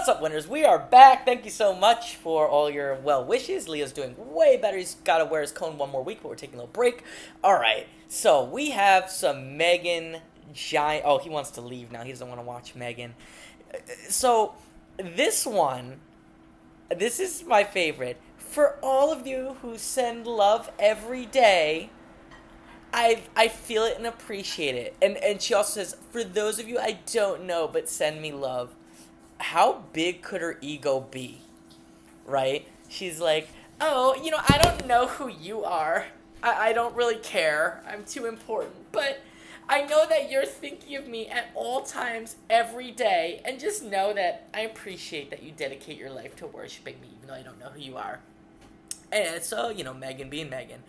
What's up, winners? We are back. Thank you so much for all your well wishes. Leo's doing way better. He's got to wear his cone one more week, but we're taking a little break. All right. So we have some Megan Giant. Oh, he wants to leave now. He doesn't want to watch Megan. So this one, this is my favorite. For all of you who send love every day, I feel it and appreciate it. And she also says, for those of you I don't know but send me love, how big could her ego be? Right? She's like, oh, I don't know who you are. I don't really care. I'm too important. But I know that you're thinking of me at all times, every day. And just know that I appreciate that you dedicate your life to worshiping me, even though I don't know who you are. And so, Megan being Megan.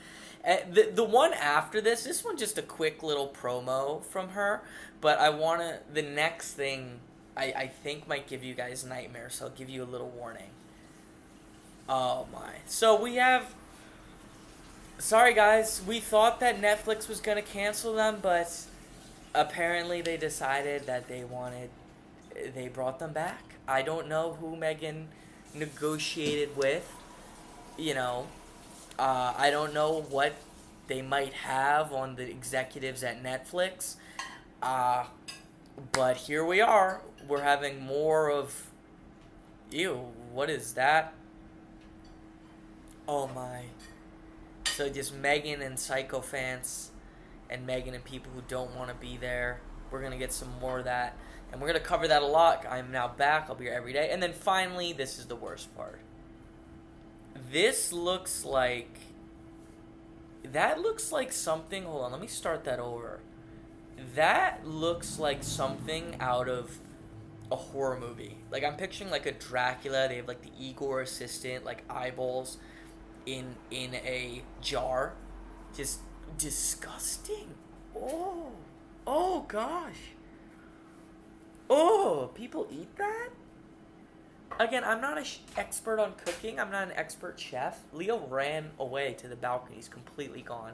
The one after this one just a quick little promo from her. But the next thing I think might give you guys nightmares, so I'll give you a little warning. Oh my. So we have... Sorry guys, we thought that Netflix was going to cancel them, but apparently they decided that they brought them back. I don't know who Megan negotiated with, I don't know what they might have on the executives at Netflix, but here we are. We're having more of... Ew, what is that? Oh my. So just Megan and psychophants and Megan and people who don't want to be there. We're going to get some more of that. And we're going to cover that a lot. I'm now back. I'll be here every day. And then finally, this is the worst part. This looks like... That looks like something... Hold on, let me start that over. That looks like something out of a horror movie. Like, I'm picturing, like, a Dracula. They have, like, the Igor assistant, like, eyeballs in a jar. Just disgusting. Oh, gosh. Oh, people eat that? Again, I'm not an expert on cooking. I'm not an expert chef. Leo ran away to the balcony. He's completely gone.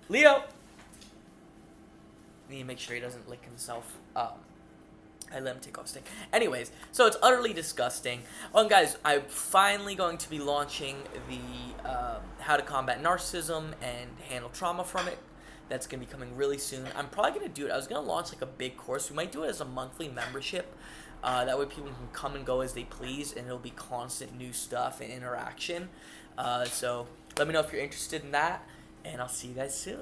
Leo! Need to make sure he doesn't lick himself. I let him take off stick. Anyways, so it's utterly disgusting. Oh, and guys, I'm finally going to be launching the How to Combat Narcissism and Handle Trauma from It. That's going to be coming really soon. I'm probably going to do it. I was going to launch like a big course. We might do it as a monthly membership. That way people can come and go as they please, and it'll be constant new stuff and interaction. So let me know if you're interested in that, and I'll see you guys soon.